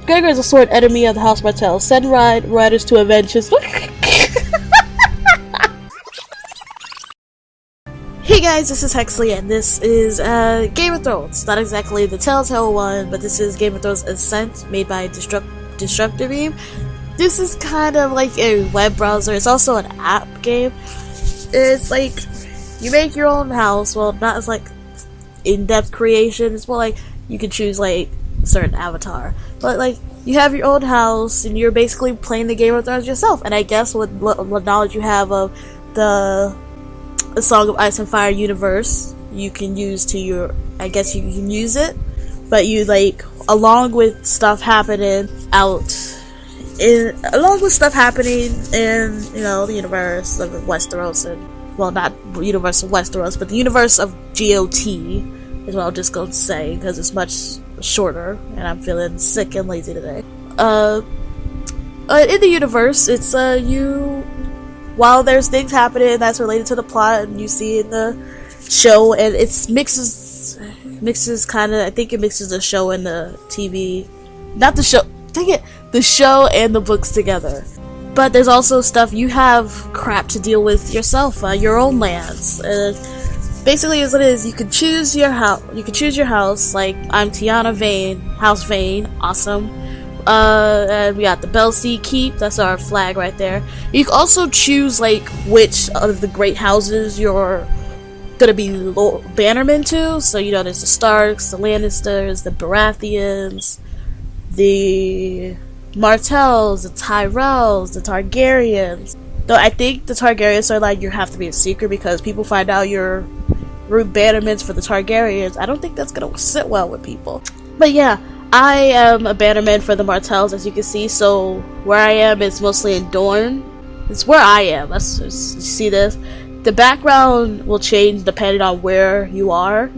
Gregor is a sworn enemy of the House Martell. Send riders to avenge his... Hey guys, this is Hexley, and this is Game of Thrones. Not exactly the Telltale one, but this is Game of Thrones Ascent, made by Destructive. This is kind of like a web browser. It's also an app game. It's like, you make your own house. Well, not as like in-depth creation. It's more like you can choose like a certain avatar. But like, you have your own house, and you're basically playing the Game of Thrones yourself. And I guess what knowledge you have of the Song of Ice and Fire universe, you can use to your, I guess you can use it, but you like, along with stuff happening in, you know, the universe of Westeros, and, well, not the universe of Westeros, but the universe of GOT, is what I'll just go say, because it's much shorter, and I'm feeling sick and lazy today. In the universe, it's, while there's things happening that's related to the plot, and you see in the show, and it mixes kind of, I think it mixes the show and the TV, not the show, dang it, the show and the books together. But there's also stuff, you have crap to deal with yourself, your own lands. Basically, as it is, you can choose your house. Like, I'm Tiana Vane, House Vane, awesome. And we got the Belsea Keep, that's our flag right there. You can also choose, like, which of the great houses you're gonna be bannerman to. So, you know, there's the Starks, the Lannisters, the Baratheons, the Martells, the Tyrells, the Targaryens. Though I think the Targaryens are like, you have to be a secret, because people find out you're root bannerments for the Targaryens. I don't think that's gonna sit well with people. But yeah, I am a bannerman for the Martells, as you can see. So where I am is mostly in Dorne. It's where I am. Let's just see this. The background will change depending on where you are.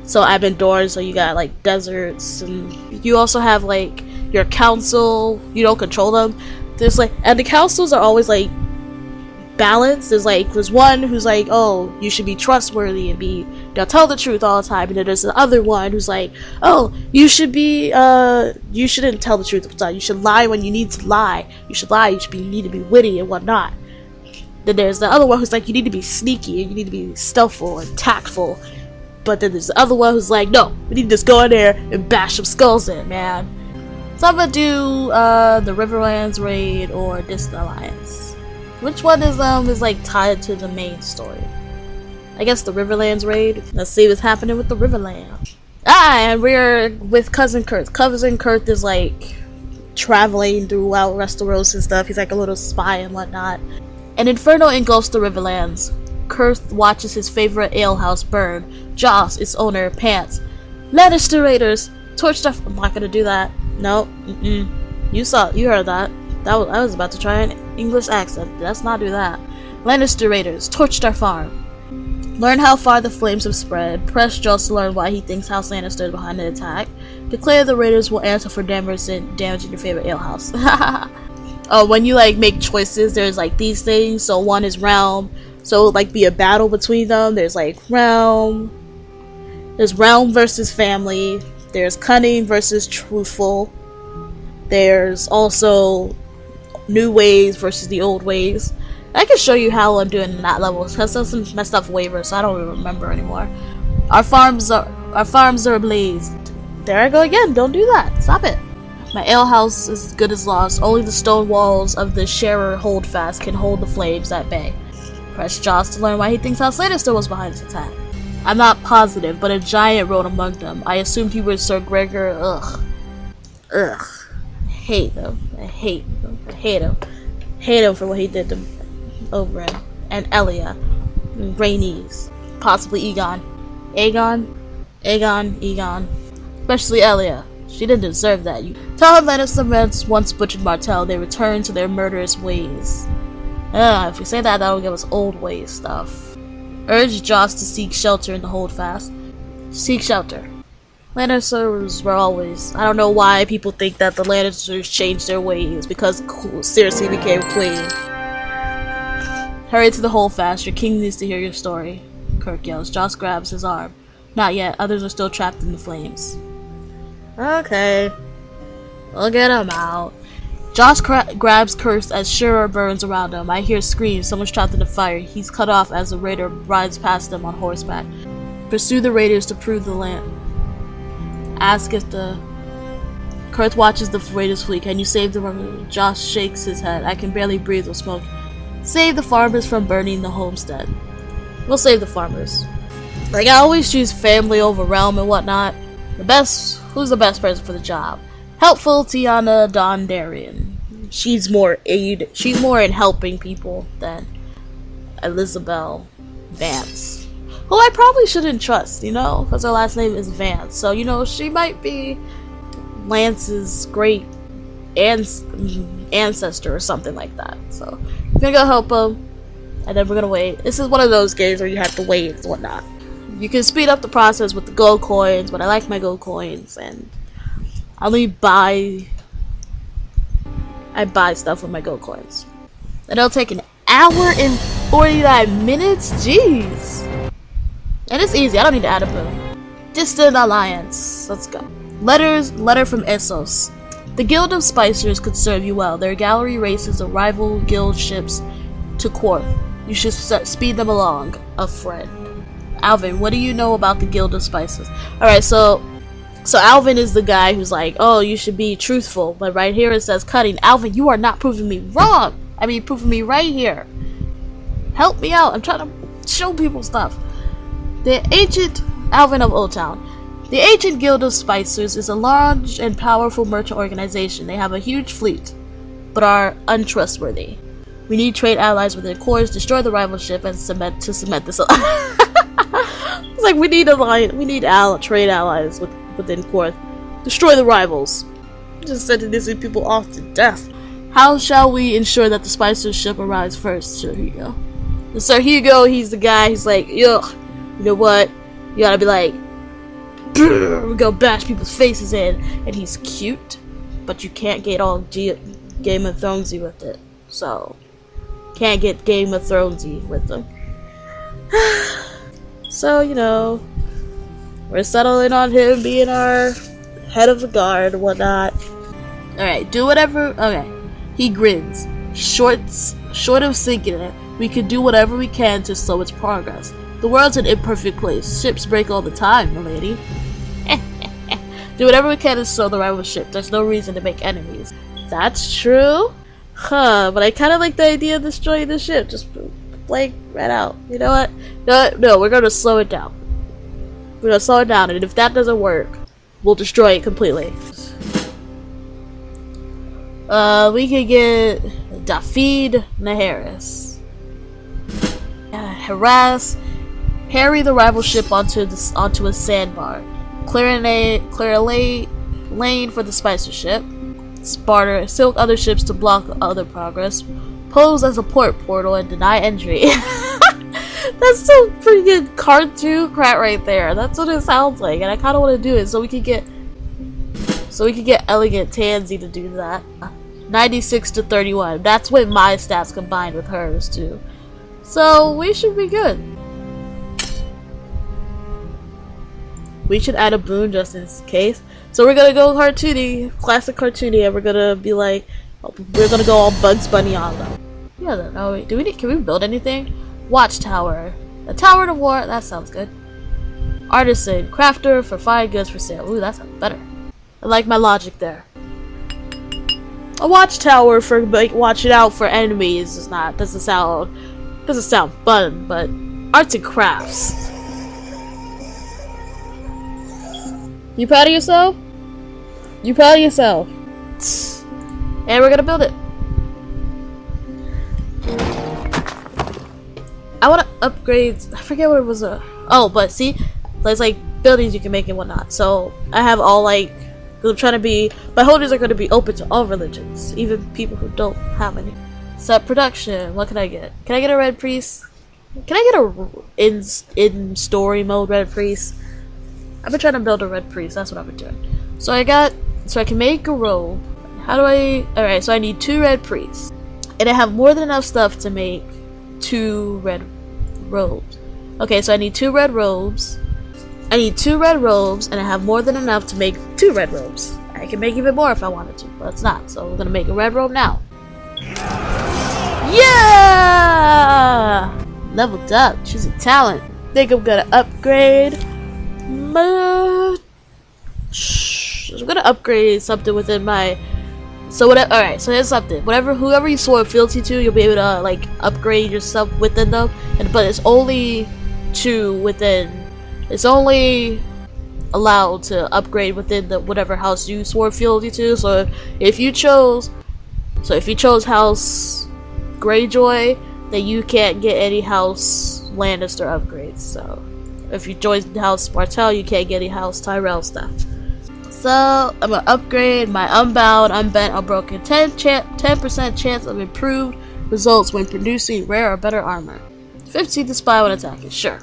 So I'm in Dorne, so you got like deserts, and you also have like your council. You don't control them. There's like, and the councils are always like balanced. There's one who's like, oh, you should be trustworthy and tell the truth all the time, and then there's the other one who's like, oh, you shouldn't tell the truth all the time. You should lie when you need to lie. You need to be witty and whatnot. Then there's the other one who's like, you need to be sneaky and you need to be stealthful and tactful. But then there's the other one who's like, no, we need to just go in there and bash some skulls in, man. So I'm gonna do the Riverlands raid or Distant Alliance. Which one is like tied to the main story? I guess the Riverlands raid. Let's see what's happening with the Riverlands. And we're with Cousin Kurt. Cousin Kurt is like traveling throughout Westeros and stuff. He's like a little spy and whatnot. An inferno engulfs the Riverlands. Kurt watches his favorite alehouse burn. Joss, its owner, pants. Lannister raiders! Torch their... I'm not gonna do that. No. You heard that. I was about to try an English accent. Let's not do that. Lannister raiders, torched our farm. Learn how far the flames have spread. Press Joss to learn why he thinks House Lannister is behind the attack. Declare the raiders will answer for damaging your favorite alehouse. When you like make choices, there's like these things. So one is realm. So like be a battle between them. There's like realm. There's realm versus family. There's cunning versus truthful. There's also new ways versus the old ways. I can show you how I'm doing in that level, because some my stuff wavers, so I don't even remember anymore. Our farms are ablaze. There I go again. Don't do that. Stop it. My alehouse is as good as lost. Only the stone walls of the Sharer Holdfast can hold the flames at bay. Press Joss to learn why he thinks House Lannister was behind this attack. I'm not positive, but a giant rode among them. I assumed he was Sir Gregor. Ugh. I hate him. I hate him for what he did to Oberyn and Elia and Rhaenys, possibly Egon. Especially Elia. She didn't deserve that. You tell Lannister men once butchered Martell, they returned to their murderous ways. If we say that, that'll give us old ways stuff. Urge Joss to seek shelter in the Holdfast. Seek shelter. Lannisters were always... I don't know why people think that the Lannisters changed their ways, because Cersei became queen. Hurry to the Holdfast, your king needs to hear your story. Kirk yells. Joss grabs his arm. Not yet, others are still trapped in the flames. Okay. Look at him out. Josh grabs Kurtz as Shura burns around him. I hear screams. Someone's trapped in the fire. He's cut off as a raider rides past them on horseback. Pursue the raiders to prove the land. Ask if the... Kurtz watches the raiders flee. Can you save the woman? Josh shakes his head. I can barely breathe with smoke. Save the farmers from burning the homestead. We'll save the farmers. Like, I always choose family over realm and whatnot. Who's the best person for the job? Helpful Tiana Dondarian. She's more in helping people than Elizabeth Vance. Who I probably shouldn't trust, you know, because her last name is Vance. So, you know, she might be Lance's great ancestor or something like that. So, we're gonna go help him, and then we're gonna wait. This is one of those games where you have to wait and whatnot. You can speed up the process with the gold coins, but I like my gold coins, and I buy stuff with my gold coins. And it'll take an hour and 49 minutes? Jeez. And it's easy, I don't need to add a boon. Distant Alliance. Let's go. Letter from Essos. The Guild of Spicers could serve you well. Their gallery races the rival guild ships to Quarth. You should speed them along. A friend. Alvin, what do you know about the Guild of Spicers? Alright, so Alvin is the guy who's like, oh, you should be truthful. But right here it says cutting. Alvin, you are not proving me wrong. I mean, proving me right here. Help me out. I'm trying to show people stuff. The ancient Alvin of Old Town. The ancient Guild of Spicers is a large and powerful merchant organization. They have a huge fleet, but are untrustworthy. We need trade allies within cores, destroy the rival ship, and cement this. It's like we need trade allies within Quarth. Destroy the rivals. Just sending these people off to death. How shall we ensure that the Spicer ship arrives first, Sir Hugo? And Sir Hugo, he's the guy who's like, yo, you know what? You gotta be like, we go bash people's faces in, and he's cute, but you can't get all Game of Thronesy with it. So, can't get Game of Thronesy with them. So, you know, we're settling on him being our head of the guard and whatnot. Alright, do whatever. Okay. He grins. Short of sinking it, we can do whatever we can to slow its progress. The world's an imperfect place. Ships break all the time, milady. Do whatever we can to slow the rival ship. There's no reason to make enemies. That's true. Huh, but I kind of like the idea of destroying the ship. Just like right out. You know what? No, we're gonna slow it down. We're gonna slow it down, and if that doesn't work, we'll destroy it completely. We could get Dafid Naharis. Harry the rival ship onto a sandbar. Clear a lane for the Spicer ship. Sparta, silk other ships to block other progress. Pose as a port portal and deny entry. That's some pretty good cartoon crap right there. That's what it sounds like, and I kind of want to do it so we could get Elegant Tansy to do that. 96 to 31. That's with my stats combined with hers too. So we should be good. We should add a boon just in case. So we're gonna go cartoony, classic cartoony, and we're gonna be like, we're gonna go all Bugs Bunny on them. Yeah. Oh wait, can we build anything? Watchtower, a tower to war. That sounds good. Artisan, crafter for fine goods for sale. Ooh, that sounds better. I like my logic there. A watchtower for like watching out for enemies is not doesn't sound fun, but arts and crafts. You proud of yourself? You proud of yourself? And we're gonna build it. I want to upgrade. I forget what it was. Oh, but see, there's like buildings you can make and whatnot. So I have all like. I'm trying to be. My holders are going to be open to all religions, even people who don't have any. Set production. What can I get? Can I get a red priest? Can I get a in story mode red priest? I've been trying to build a red priest. That's what I've been doing. So I can make a robe. How do I? All right. So I need 2 red priests, and I have more than enough stuff to make 2 red robes. Okay, so I need 2 red robes. I need 2 red robes, and I have more than enough to make 2 red robes. I can make even more if I wanted to, but it's not. So we're gonna make a red robe now. Yeah! Leveled up. She's a talent. Think I'm gonna upgrade. I'm gonna upgrade something within my. So whatever. All right. So here's something. Whoever you swore fealty to, you'll be able to like upgrade yourself within them. But it's only It's only allowed to upgrade within the whatever house you swore fealty to. So if you chose House Greyjoy, then you can't get any House Lannister upgrades. So if you join House Martell, you can't get any House Tyrell stuff. So I'm gonna upgrade my Unbound, Unbent, Unbroken 10% chance of improved results when producing rare or better armor. 15 to spy when attacking. Sure.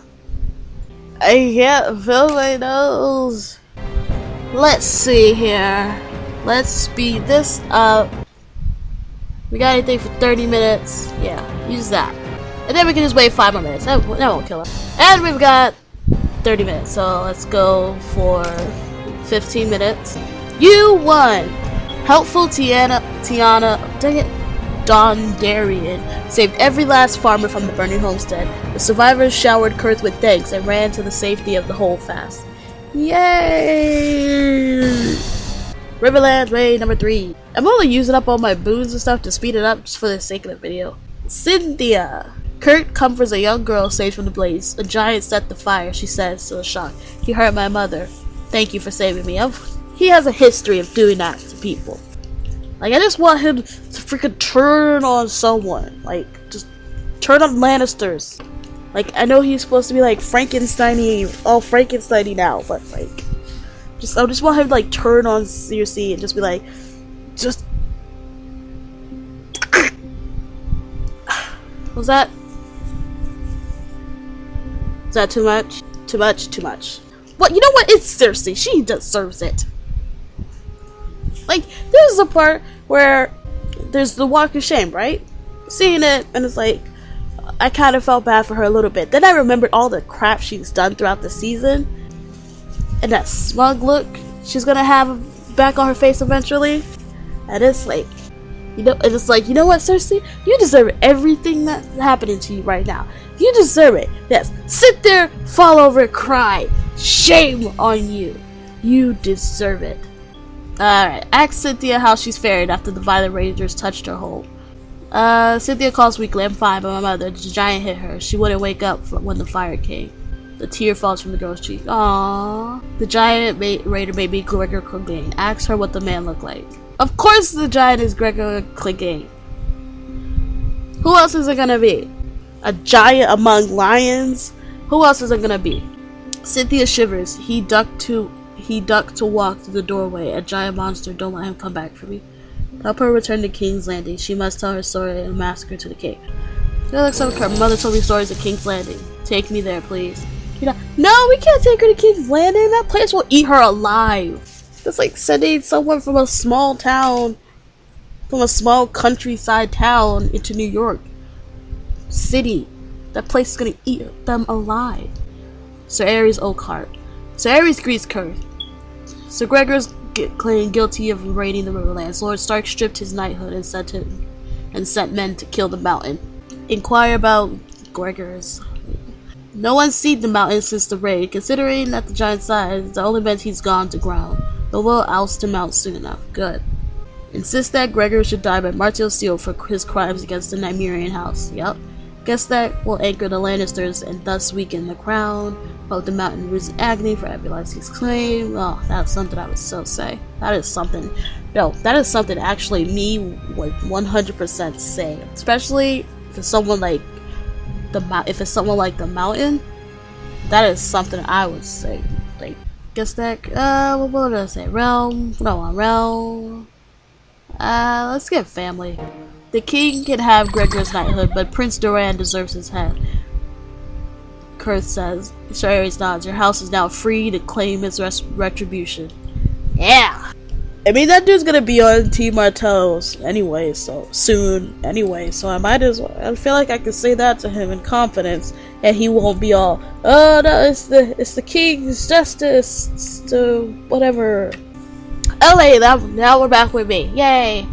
I can't feel my nose. Let's see here. Let's speed this up. We got anything for 30 minutes? Yeah, use that. And then we can just wait 5 more minutes. That won't kill us. And we've got 30 minutes, so let's go for 15 minutes. You won! Helpful Tiana, dang it, Dondarrion saved every last farmer from the burning homestead. The survivors showered Kurth with thanks and ran to the safety of the holdfast. Yay! Riverlands raid number 3. I'm only using up all my boons and stuff to speed it up just for the sake of the video. Cynthia! Kurt comforts a young girl saved from the blaze. A giant set the fire, she says, still shocked. He hurt my mother. Thank you for saving me. He has a history of doing that to people. Like, I just want him to freaking turn on someone. Like, just turn on Lannisters. Like, I know he's supposed to be like Frankenstein-y, all Frankenstein-y now, but like, I just want him to like turn on Cersei and just be like, was that? Is that too much? Too much? Too much. What? You know what? It's Cersei. She deserves it. Like, there's a part where there's the Walk of Shame, right? Seeing it, and it's like, I kind of felt bad for her a little bit. Then I remembered all the crap she's done throughout the season, and that smug look she's gonna have back on her face eventually. And it's like, you know what, Cersei? You deserve everything that's happening to you right now. You deserve it. Yes. Sit there, fall over, cry. Shame on you. You deserve it. Alright, ask Cynthia how she's fared after the violent rangers touched her home. Cynthia calls weakly. I'm fine, but my mother, the giant hit her. She wouldn't wake up when the fire came. The tear falls from the girl's cheek. Aww. The giant raider may be Gregor Clegane. Ask her what the man looked like. Of course the giant is Gregor Clegane. Who else is it gonna be? A giant among lions? Who else is it gonna be? Cynthia shivers. He ducked to walk through the doorway. A giant monster. Don't let him come back for me. Help her return to King's Landing. She must tell her story and massacre to the king. Her mother told me stories of King's Landing. Take me there, please. No, we can't take her to King's Landing. That place will eat her alive. That's like sending someone from a small town, from a small countryside town into New York City. That place is gonna eat them alive. Sir Aerys Oakhart. Sir Aerys greets Kurth. Sir Gregor's claimed guilty of raiding the Riverlands. Lord Stark stripped his knighthood and sent men to kill the mountain. Inquire about Gregor's. No one's seen the mountain since the raid. Considering that the giant's size, the only meant he's gone to ground. But we'll oust him out soon enough. Good. Insist that Gregor should die by martial steel for his crimes against the Nymerian house. Yup. Guess that will anchor the Lannisters and thus weaken the crown. Of the mountain risen agony for every life he's claimed. Oh, that's something I would so say. That is something. No, that is something actually me would 100% say. Especially for someone like if it's someone like the mountain, that is something I would say. Like, guess that, what did I say? Realm? No, realm. Let's get family. The king can have Gregor's knighthood, but Prince Doran deserves his head. Kurth says. Sir Aerys nods. Your house is now free to claim its retribution. Yeah! I mean, that dude's gonna be on Team Martell's anyway, so soon anyway, so I might as well. I feel like I can say that to him in confidence, and he won't be all, oh no, it's the king's justice, to whatever. Oh, lady, now we're back with me. Yay!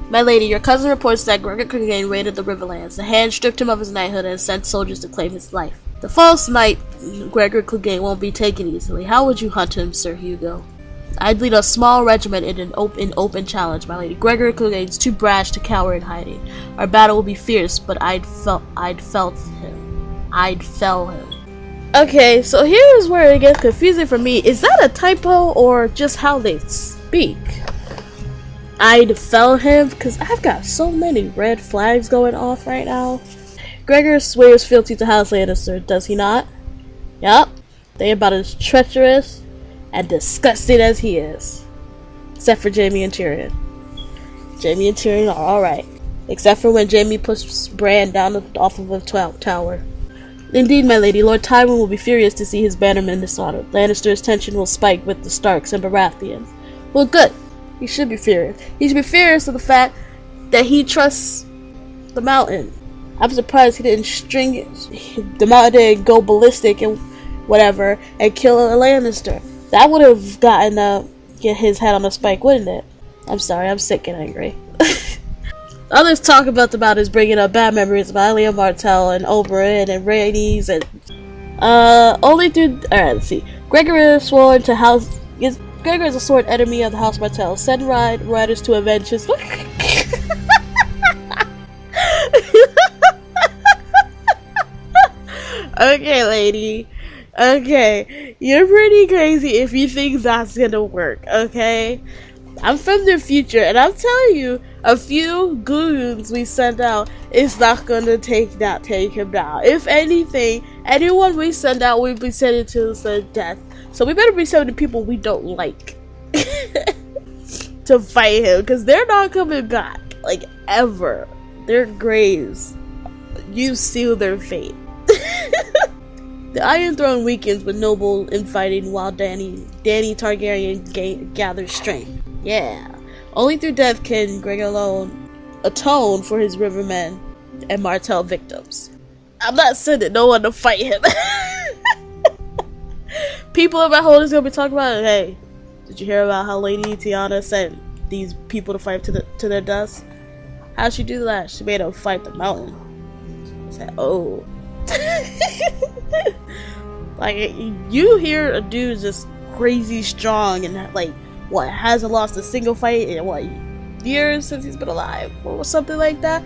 My lady, your cousin reports that Gregor Clegane raided the Riverlands. The Hand stripped him of his knighthood and sent soldiers to claim his life. The false knight, Gregor Clegane, won't be taken easily. How would you hunt him, Sir Hugo? I'd lead a small regiment in an open challenge, my lady. Gregor Clegane's too brash to cower in hiding. Our battle will be fierce, but I'd fell him. Okay, so here's where it gets confusing for me. Is that a typo or just how they speak? I'd fell him? Because I've got so many red flags going off right now. Gregor swears fealty to House Lannister, does he not? Yup. They about as treacherous and disgusting as he is. Except for Jaime and Tyrion. Jaime and Tyrion are alright. Except for when Jaime pushed Bran down off of a tower. Indeed, my lady, Lord Tywin will be furious to see his bannermen dishonored. Lannister's tension will spike with the Starks and Baratheons. Well, good. He should be furious. He should be furious of the fact that he trusts the Mountain. I'm surprised he didn't the Mountain didn't go ballistic and whatever and kill a Lannister. That would have gotten get his head on a spike, wouldn't it? I'm sorry, I'm sick and angry. Others talk about the Mountains bringing up bad memories of Elia Martell and Oberyn and Rhaenys and only through. Alright, let's see. Gregor is sworn to House. Gregor is a sworn enemy of the House Martell. Send riders to avenge his. Okay, lady. Okay, you're pretty crazy if you think that's gonna work. Okay, I'm from the future, and I'm telling you, a few goons we send out is not gonna take him down. If anything, anyone we send out, we'll be sending to sudden death. So we better be sending people we don't like to fight him, because they're not coming back, like, ever. Their graves, you seal their fate. The Iron Throne weakens with noble infighting while Dany Targaryen gathers strength. Yeah. Only through death can Gregor alone atone for his rivermen and Martell victims. I'm not sending no one to fight him. People in my home is gonna be talking about it. Hey, did you hear about how Lady Tiana sent these people to fight to their deaths? How'd she do that? She made them fight the Mountain. I said, oh. Like, you hear a dude just crazy strong and like what hasn't lost a single fight in what years since he's been alive or something like that.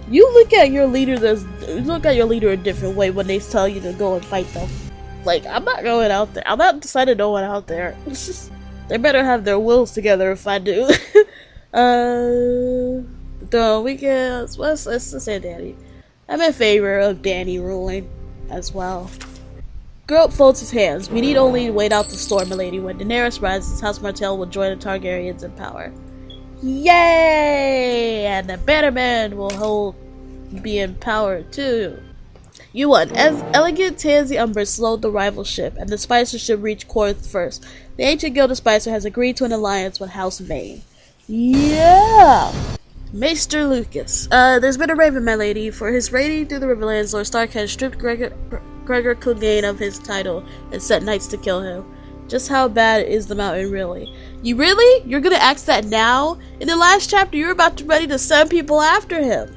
You look at your leader a different way when they tell you to go and fight them. Like, I'm not going out there. I'm not deciding no one out there. It's just, they better have their wills together if I do. The weekends. Let's say Dany. I'm in favor of Dany ruling as well. Geralt folds his hands. We need only wait out the storm, milady. When Daenerys rises, House Martell will join the Targaryens in power. Yay! And the Bannermen will be in power too. You won. As elegant Tansy Umber slowed the rival ship, and the Spicer ship reached Korth first. The ancient guild of Spicer has agreed to an alliance with House Vayne. Yeah! Maester Lucas. There's been a raven, my lady. For his raiding through the Riverlands, Lord Stark has stripped Gregor Clegane of his title and sent knights to kill him. Just how bad is the Mountain, really? You're gonna ask that now? In the last chapter, you were ready to send people after him.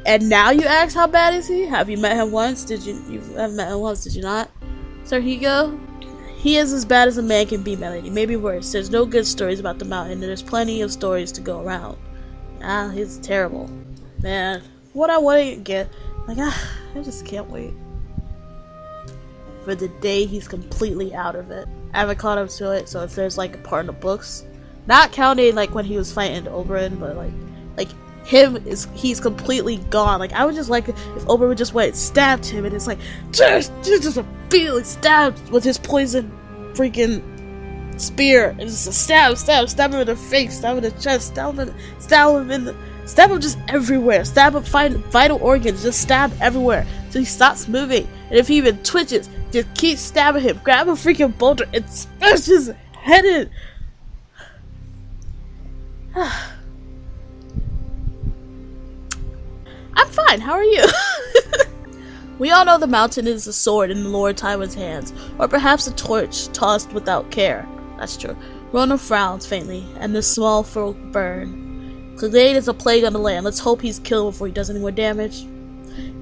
And now you ask how bad is he? Have you met him once? You haven't met him once, did you not? Sir Hugo? He is as bad as a man can be, my lady. Maybe worse. There's no good stories about the Mountain, and there's plenty of stories to go around. He's terrible. Man, what I want to get, like, I just can't wait for the day he's completely out of it. I haven't caught up to it, so if there's like a part in the books, not counting like when he was fighting Oberyn, but like he's completely gone. Like, I would just like if Oberyn just went and stabbed him, and it's like just a feeling stabbed with his poison freaking spear, and just a stab him in the face, stab him in the chest, stab him just everywhere, stab him, find vital organs, just stab everywhere so he stops moving, and if he even twitches, just keep stabbing him, grab a freaking boulder and smash his head in. I'm fine, how are you? We all know the Mountain is a sword in Lord Tywin's hands, or perhaps a torch tossed without care. That's true. Rona frowns faintly, and the small folk burn. Clegane is a plague on the land. Let's hope he's killed before he does any more damage.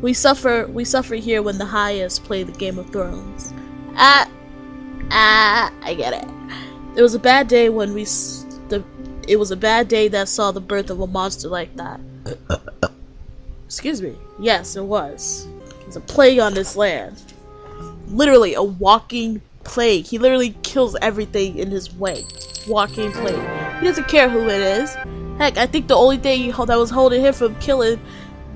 We suffer here when the highest play the Game of Thrones. I get it. It was a bad day when it was a bad day that saw the birth of a monster like that. Excuse me. Yes, it was. It's a plague on this land. Literally a walking plague. He literally kills everything in his way. Walking plague. He doesn't care who it is. Heck, I think the only thing that was holding him from killing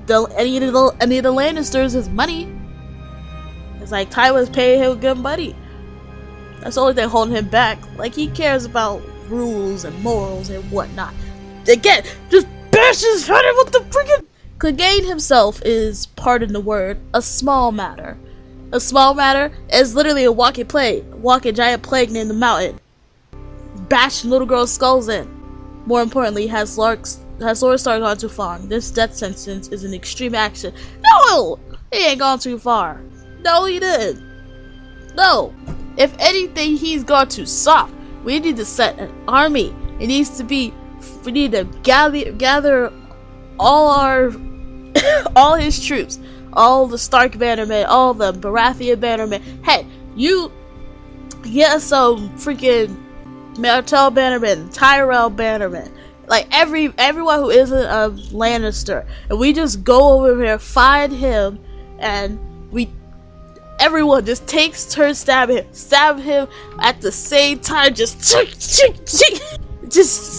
any of the Lannisters is money. It's like Ty was paying him good money. That's the only thing holding him back. Like, he cares about rules and morals and whatnot. Again, just bash his head in with the freaking... Clegane himself is, pardon the word, a small matter. A small matter is literally a walking giant plague named the Mountain. Bashing little girls' skulls in. More importantly, has Lord Stark gone too far? This death sentence is an extreme action. No! He ain't gone too far. No, he didn't. No. If anything, he's gone too soft. We need to set an army. We need to gather all his troops, all the Stark bannermen, all the Baratheon bannermen. Hey, you get some freaking Martell bannermen, Tyrell bannermen, like everyone who isn't a Lannister, and we just go over there, find him, and everyone just takes turns stab him at the same time, just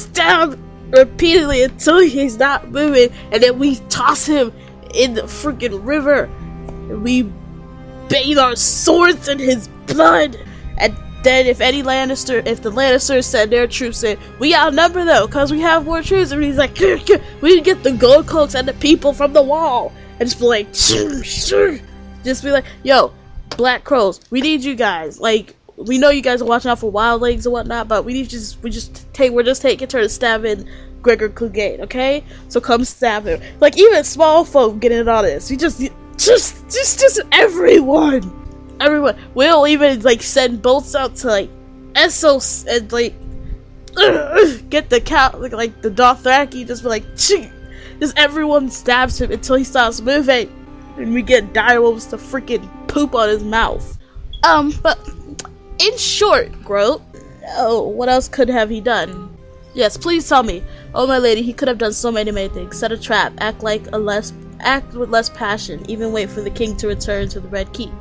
stab repeatedly until he's not moving, and then we toss him in the freaking river, and we bathe our swords in his blood. And then if the Lannisters send their troops in, we outnumber them because we have more troops. And he's like, we get the gold cloaks and the people from the wall, and just be like, just be like, yo, Black Crows, we need you guys. Like, we know you guys are watching out for wildlings and whatnot, but we're just taking turns stabbing Gregor Clegane, okay? So come stab him. Like, even small folk get in on this. We just everyone. We'll even like send bolts out to like Essos and like get the cow like the Dothraki. Just be like, just everyone stabs him until he stops moving, and we get direwolves to freaking poop on his mouth. But in short, Groat, what else could have he done? Yes, please tell me. Oh my lady, he could have done so many things. Set a trap, act with less passion, even wait for the king to return to the Red Keep.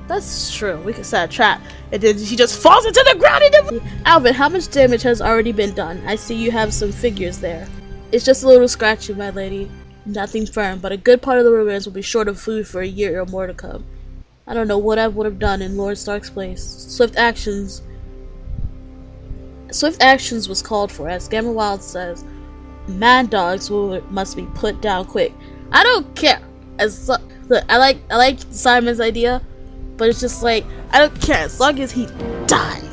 That's true. We could set a trap, and then he just falls into the ground. Alvin, how much damage has already been done? I see you have some figures there. It's just a little scratchy, my lady. Nothing firm, but a good part of the ruins will be short of food for a year or more to come. I don't know what I would have done in Lord Stark's place. Swift actions was called for, as Gamma Wild says. Mad dogs must be put down quick. I don't care. Look, I like Simon's idea, but it's just like, I don't care as long as he dies.